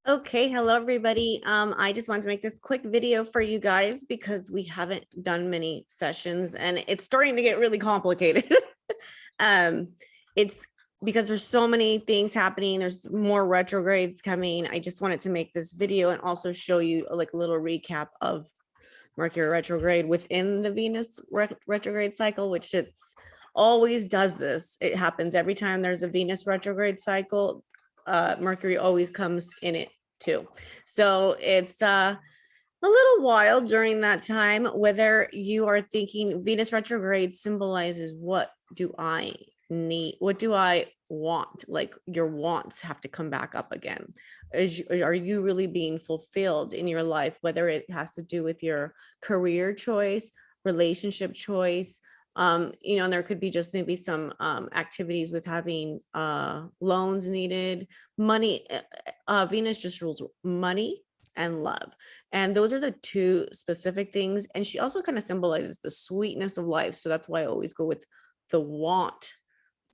Okay, hello everybody. I just wanted to make this quick video for you guys because we haven't done many sessions and it's starting to get really complicated. um, it's because there's so many things happening. There's more retrogrades coming. I just wanted to make this video and also show you like a little recap of Mercury retrograde within the Venus retrograde cycle, which it's always does this. It happens every time there's a Venus retrograde cycle. Mercury always comes in it too. So it's a little wild during that time, whether you are thinking Venus retrograde symbolizes what do I need? What do I want? Like your wants have to come back up again. Are you really being fulfilled in your life, whether it has to do with your career choice, relationship choice? And there could be just maybe some activities with having loans needed, money. Venus just rules money and love. And those are the two specific things. And she also kind of symbolizes the sweetness of life. So that's why I always go with the want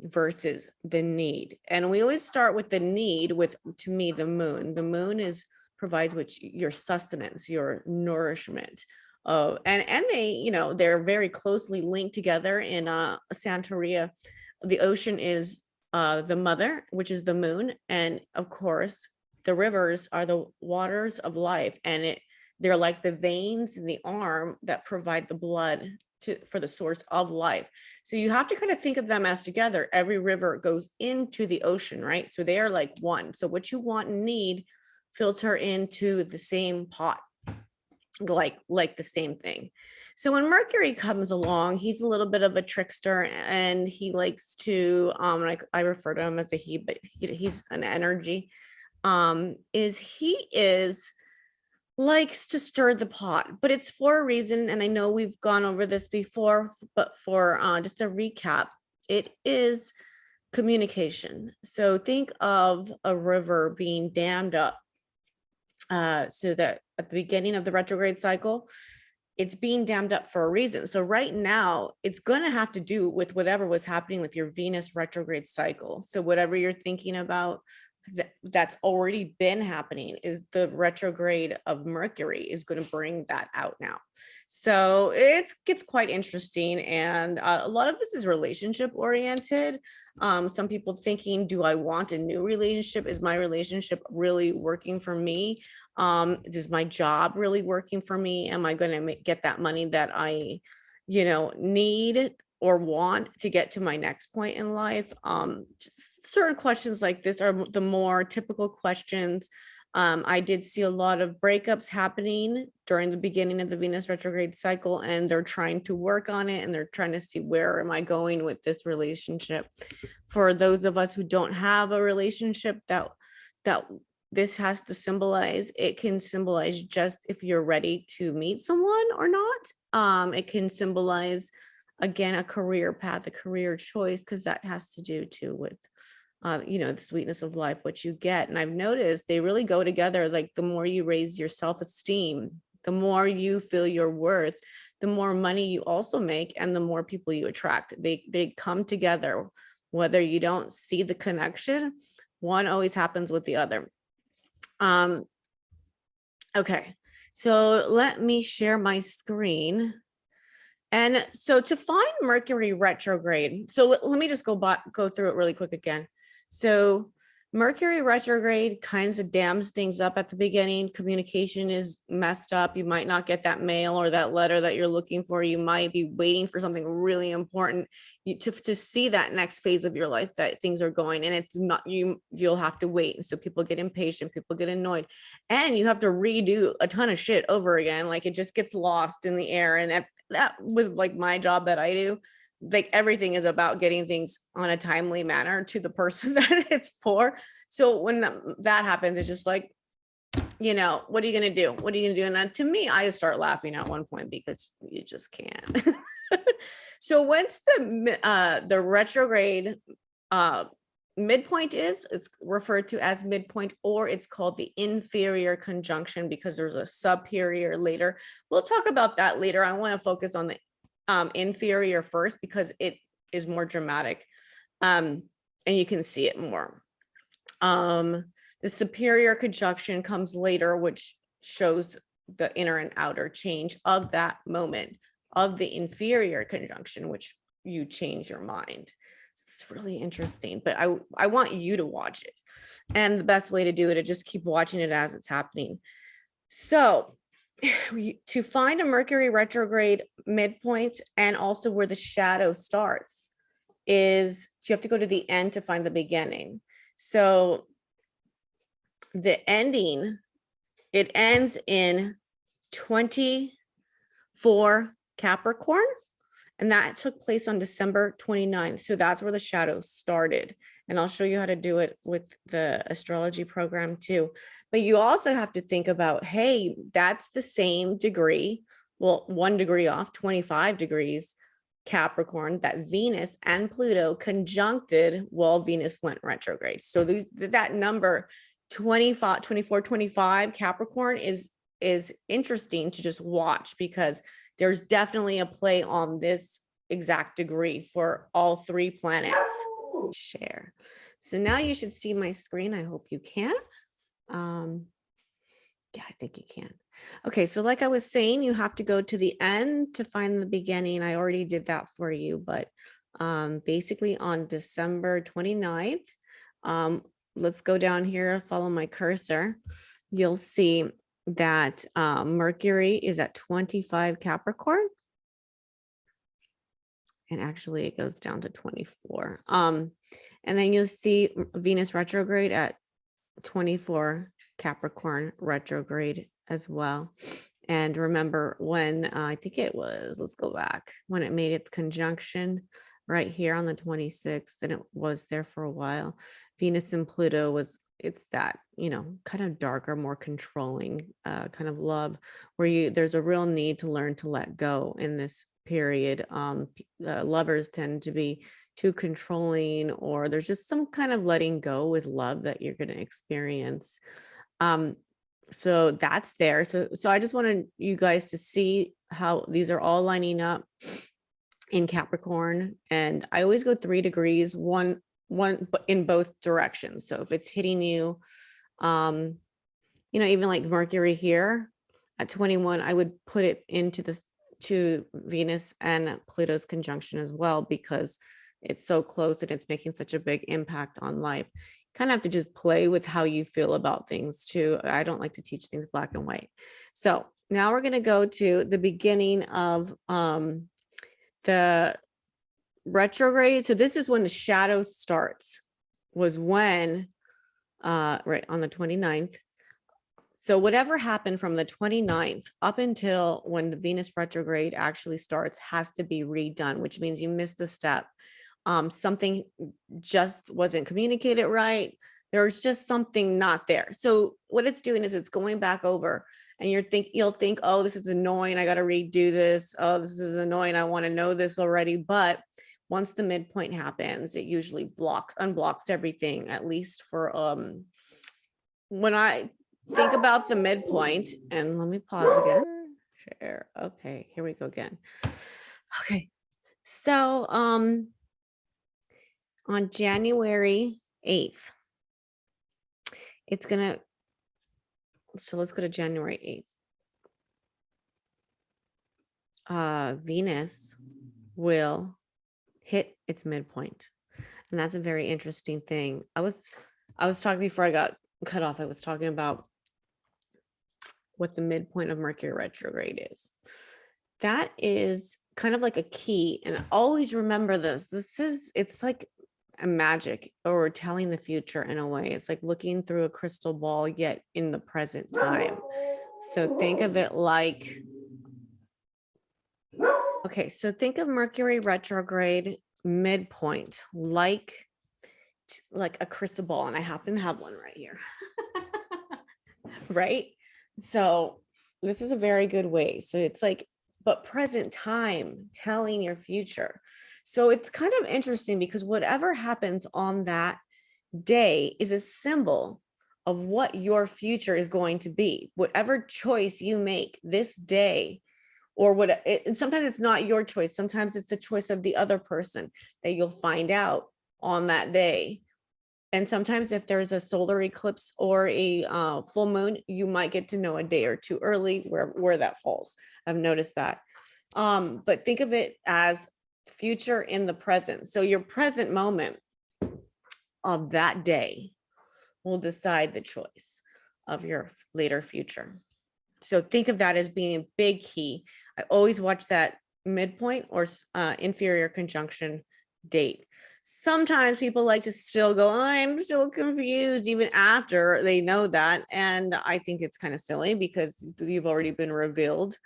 versus the need. And we always start with the need with, to me, the moon. The moon provides your sustenance, your nourishment. And they, they're very closely linked together in Santeria. The ocean is the mother, which is the moon. And of course, the rivers are the waters of life. And they're like the veins in the arm that provide the blood for the source of life. So you have to kind of think of them as together. Every river goes into the ocean, right? So they are like one. So what you want and need filter into the same pot, like the same thing. So when Mercury comes along, he's a little bit of a trickster, and he likes to like I refer to him as a he, but he's an energy. He likes to stir the pot, but it's for a reason. And I know we've gone over this before, but for just a recap, it is communication. So think of a river being dammed up, so that at the beginning of the retrograde cycle, it's being dammed up for a reason. So right now, it's going to have to do with whatever was happening with your Venus retrograde cycle. So whatever you're thinking about, that's already been happening, is the retrograde of Mercury is going to bring that out now. So it gets quite interesting. And a lot of this is relationship oriented. Some people thinking, do I want a new relationship? Is my relationship really working for me? Is my job really working for me? Am I going to get that money that I, need or want to get to my next point in life? Just certain questions like this are the more typical questions. I did see a lot of breakups happening during the beginning of the Venus retrograde cycle, and they're trying to work on it, and they're trying to see, where am I going with this relationship? For those of us who don't have a relationship, that this has to symbolize, it can symbolize just if you're ready to meet someone or not. It can symbolize, again, a career path, a career choice, because that has to do too with the sweetness of life, what you get. And I've noticed they really go together. Like the more you raise your self-esteem, the more you feel your worth, the more money you also make, and the more people you attract. They come together. Whether you don't see the connection, one always happens with the other. Okay, so let me share my screen. And so to find Mercury retrograde, so let me just go through it really quick again. So Mercury retrograde kinds of dams things up at the beginning. Communication is messed up. You might not get that mail or that letter that you're looking for. You might be waiting for something really important to see that next phase of your life that things are going, and it's not, you'll have to wait. And so people get impatient, people get annoyed, and you have to redo a ton of shit over again. Like it just gets lost in the air. And that with like my job that I do, like everything is about getting things on a timely manner to the person that it's for. So when that happens, it's just like, what are you going to do? What are you going to do? And then to me, I just start laughing at one point because you just can't. So once the retrograde midpoint it's referred to as midpoint, or it's called the inferior conjunction because there's a superior later. We'll talk about that later. I want to focus on the inferior first because it is more dramatic, and you can see it more. The superior conjunction comes later, which shows the inner and outer change of that moment of the inferior conjunction, which you change your mind. It's really interesting, but I want you to watch it. And the best way to do it is just keep watching it as it's happening. So to find a Mercury retrograde midpoint and also where the shadow starts is you have to go to the end to find the beginning. So the ending, it ends in 24 Capricorn, and that took place on December 29th. So that's where the shadow started. And I'll show you how to do it with the astrology program too. But you also have to think about, hey, that's the same degree. Well, 1 degree off, 25 degrees Capricorn, that Venus and Pluto conjuncted while Venus went retrograde. So that number 25, 24, 25 Capricorn is interesting to just watch, because there's definitely a play on this exact degree for all 3 planets. Share. So now you should see my screen. I hope you can. Yeah, I think you can. Okay, so like I was saying, you have to go to the end to find the beginning. I already did that for you, but basically on December 29th, let's go down here, follow my cursor. You'll see that Mercury is at 25 Capricorn. And actually it goes down to 24. And then you'll see Venus retrograde at 24 Capricorn retrograde as well. And remember when I think it was, let's go back, when it made its conjunction right here on the 26th, and it was there for a while. Venus and Pluto was, it's that, you know, kind of darker, more controlling kind of love, where there's a real need to learn to let go in this period. Lovers tend to be too controlling, or there's just some kind of letting go with love that you're going to experience. So that's there. So I just wanted you guys to see how these are all lining up in Capricorn. And I always go 3 degrees, one in both directions. So if it's hitting you, you know, even like Mercury here at 21, I would put it into to Venus and Pluto's conjunction as well, because it's so close and it's making such a big impact on life. Kind of have to just play with how you feel about things too. I don't like to teach things black and white. So now we're going to go to the beginning of the retrograde. So this is when the shadow starts, was when right on the 29th. So whatever happened from the 29th up until when the Venus retrograde actually starts has to be redone, which means you missed a step. Something just wasn't communicated right. There's just something not there. So what it's doing is it's going back over, and you'll think, oh, this is annoying, I got to redo this. Oh, this is annoying, I want to know this already. But once the midpoint happens, it usually unblocks everything, at least for when I think about the midpoint. And let me pause again. Share. Okay, here we go again. Okay, so on January 8th, it's gonna, so let's go to January 8th. Venus will hit its midpoint, and that's a very interesting thing. I was talking before I got cut off. I was talking about what the midpoint of Mercury retrograde is. That is kind of like a key, and always remember this. It's like a magic, or telling the future in a way. It's like looking through a crystal ball, yet in the present time. So think of it like, okay, so think of Mercury retrograde midpoint like a crystal ball, and I happen to have one right here. Right? So this is a very good way. So it's like, but present time, telling your future. So it's kind of interesting, because whatever happens on that day is a symbol of what your future is going to be. Whatever choice you make this day, or and sometimes it's not your choice. Sometimes it's a choice of the other person that you'll find out on that day And sometimes if there's a solar eclipse or a full moon, you might get to know a day or two early where that falls. I've noticed that. But think of it as future in the present. So your present moment of that day will decide the choice of your later future. So think of that as being a big key. I always watch that midpoint or inferior conjunction date. Sometimes people like to still go, I'm still confused even after they know that. And I think it's kind of silly because you've already been revealed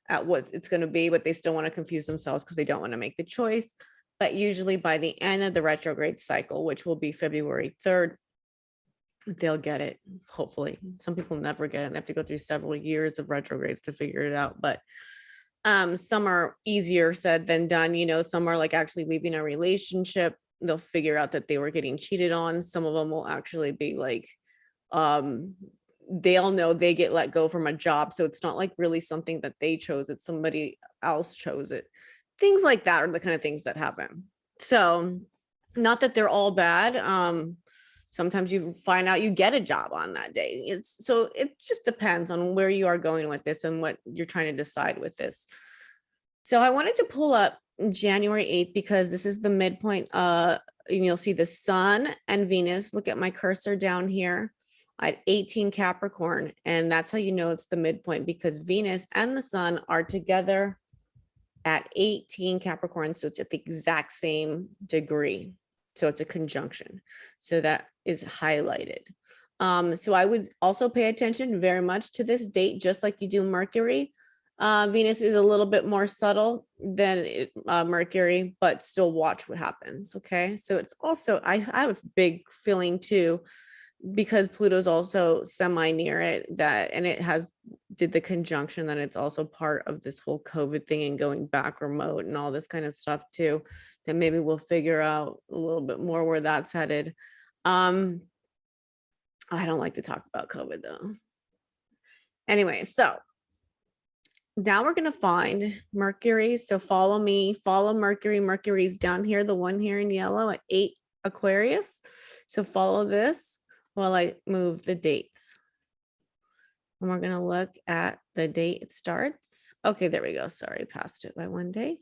at what it's going to be, but they still want to confuse themselves because they don't want to make the choice. But usually by the end of the retrograde cycle, which will be February 3rd, they'll get it. Hopefully. Some people never get it. They have to go through several years of retrogrades to figure it out. But some are easier said than done. You know, some are like actually leaving a relationship. They'll figure out that they were getting cheated on. Some of them will actually be like, they'll know they get let go from a job. So it's not like really something that they chose. It's somebody else chose it. Things like that are the kind of things that happen. So not that they're all bad. Sometimes you find out you get a job on that day. It just depends on where you are going with this and what you're trying to decide with this. So I wanted to pull up January 8th because this is the midpoint. And you'll see the sun and Venus. Look at my cursor down here at 18 Capricorn. And that's how you know it's the midpoint, because Venus and the sun are together at 18 Capricorn. So it's at the exact same degree. So it's a conjunction. So that is highlighted. So I would also pay attention very much to this date, just like you do Mercury. Venus is a little bit more subtle than Mercury, but still watch what happens. Okay. So it's also, I have a big feeling too, because Pluto's also semi near it, that, and it did the conjunction, that it's also part of this whole COVID thing and going back remote and all this kind of stuff too, that maybe we'll figure out a little bit more where that's headed. I don't like to talk about COVID though. Anyway, so now we're going to find Mercury. So follow me, follow Mercury. Mercury's down here, the one here in yellow at 8 Aquarius. So follow this while I move the dates. And we're going to look at the date it starts. Okay, there we go. Sorry, passed it by one day.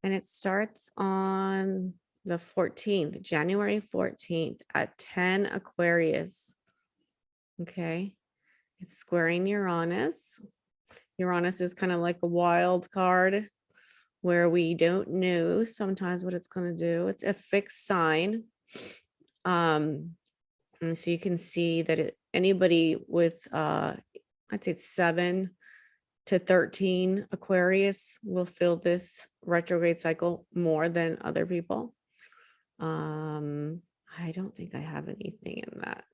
And it starts on the 14th, January 14th at 10 Aquarius. Okay. It's squaring Uranus. Uranus is kind of like a wild card where we don't know sometimes what it's going to do. It's a fixed sign. And so you can see that anybody with, I'd say 7 to 13 Aquarius will feel this retrograde cycle more than other people. I don't think I have anything in that.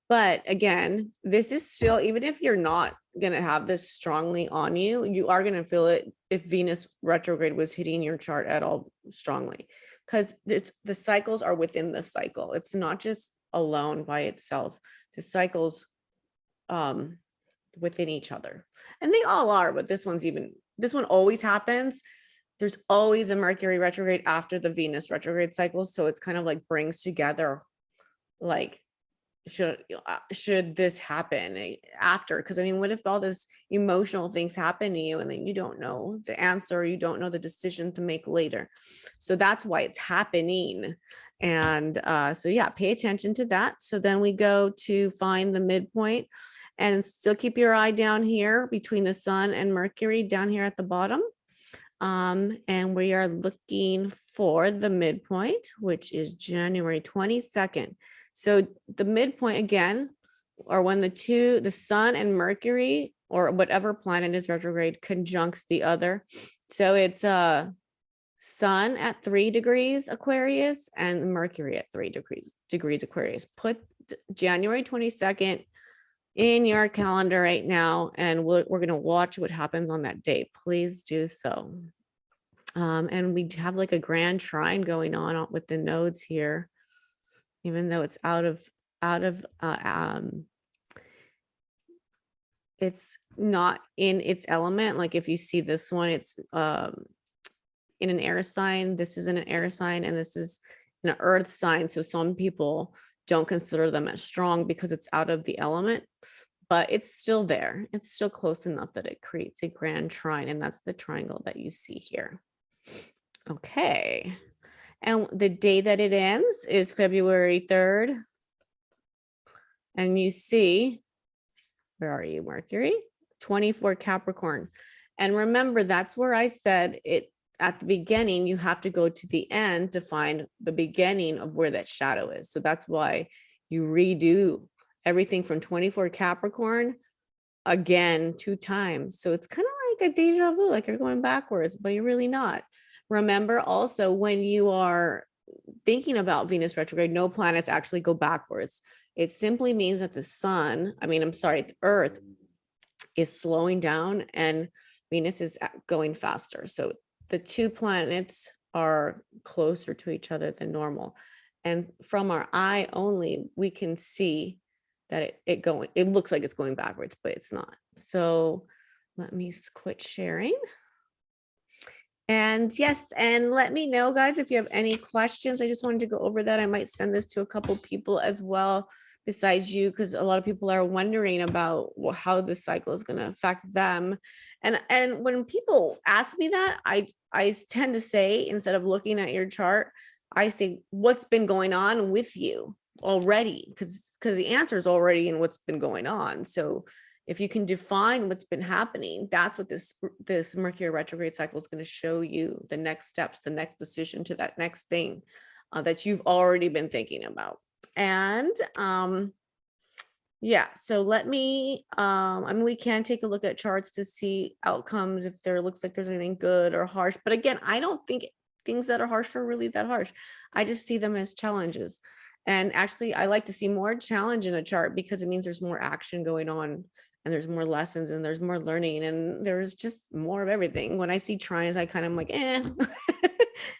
But again, this is still, even if you're not going to have this strongly on you, you are going to feel it if Venus retrograde was hitting your chart at all strongly, because the cycles are within the cycle. It's not just alone by itself. The cycles within each other, and they all are, but this one always happens. There's always a Mercury retrograde after the Venus retrograde cycle. So it's kind of like brings together, like, should this happen after? Because I mean, what if all this emotional things happen to you and then you don't know the answer, you don't know the decision to make later? So that's why it's happening. And so yeah, pay attention to that. So then we go to find the midpoint, and still keep your eye down here between the sun and Mercury down here at the bottom. And we are looking for the midpoint, which is January 22nd. So the midpoint again, or when the sun and Mercury or whatever planet is retrograde conjuncts the other. So it's sun at 3 degrees Aquarius and Mercury at 3 degrees Aquarius. Put January 22nd in your calendar right now, and we're going to watch what happens on that day. Please do so. And we have like a grand trine going on with the nodes here, even though it's out of it's not in its element. Like if you see this one, it's in an air sign, this is in an air sign, and this is an earth sign. So some people don't consider them as strong because it's out of the element, but it's still there. It's still close enough that it creates a grand trine. And that's the triangle that you see here. Okay. And the day that it ends is February 3rd. And you see, where are you, Mercury? 24 Capricorn. And remember, that's where I said it at the beginning, you have to go to the end to find the beginning of where that shadow is. So that's why you redo everything from 24 Capricorn again 2 times. So it's kind of like a deja vu, like you're going backwards, but you're really not. Remember also, when you are thinking about Venus retrograde, no planets actually go backwards. It simply means that the sun, the Earth is slowing down and Venus is going faster. So the 2 planets are closer to each other than normal. And from our eye only, we can see that it looks like it's going backwards, but it's not. So let me quit sharing. And yes, and let me know, guys, if you have any questions. I just wanted to go over that. I might send this to a couple people as well besides you, because a lot of people are wondering about how this cycle is going to affect them. And when people ask me that, I tend to say, instead of looking at your chart, I say, what's been going on with you already? Because the answer is already in what's been going on. So if you can define what's been happening, that's what this Mercury retrograde cycle is going to show you, the next steps, the next decision to that next thing that you've already been thinking about. And yeah, so let me, we can take a look at charts to see outcomes if there looks like there's anything good or harsh. But again, I don't think things that are harsh are really that harsh. I just see them as challenges. And actually, I like to see more challenge in a chart because it means there's more action going on and there's more lessons and there's more learning and there's just more of everything. When I see trines, I kind of like,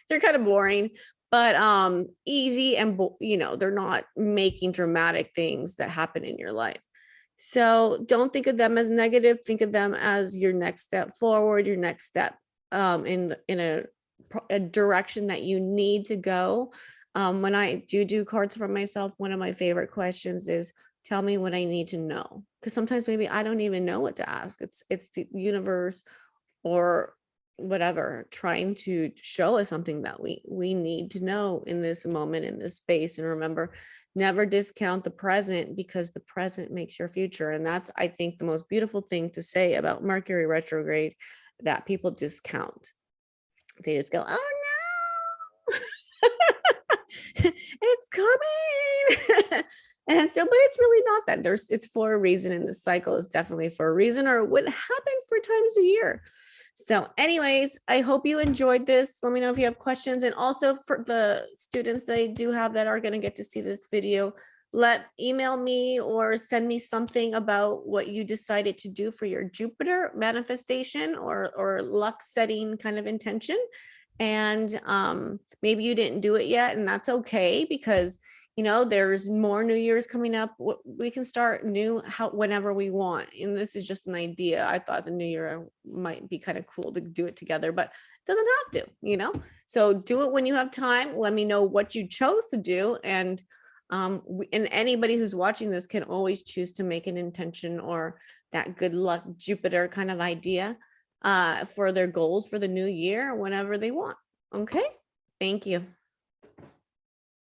they're kind of boring, but easy and, they're not making dramatic things that happen in your life. So don't think of them as negative. Think of them as your next step forward, your next step in a direction that you need to go. When I do cards for myself, one of my favorite questions is, tell me what I need to know. Because sometimes maybe I don't even know what to ask. It's the universe or whatever trying to show us something that we need to know in this moment, in this space. And remember, never discount the present, because the present makes your future. And that's, I think, the most beautiful thing to say about Mercury retrograde that people discount. They just go, oh no, it's coming. And so, but it's really not that. It's for a reason, and the cycle is definitely for a reason, or it wouldn't happen 4 times a year. So anyways, I hope you enjoyed this. Let me know if you have questions. And also for the students that I do have that are going to get to see this video, email me or send me something about what you decided to do for your Jupiter manifestation or luck setting kind of intention. And maybe you didn't do it yet, and that's okay, because there's more New Year's coming up. We can start new whenever we want. And this is just an idea. I thought the New Year might be kind of cool to do it together, but it doesn't have to, So do it when you have time. Let me know what you chose to do. And anybody who's watching this can always choose to make an intention or that good luck Jupiter kind of idea for their goals for the new year, whenever they want. Okay. Thank you.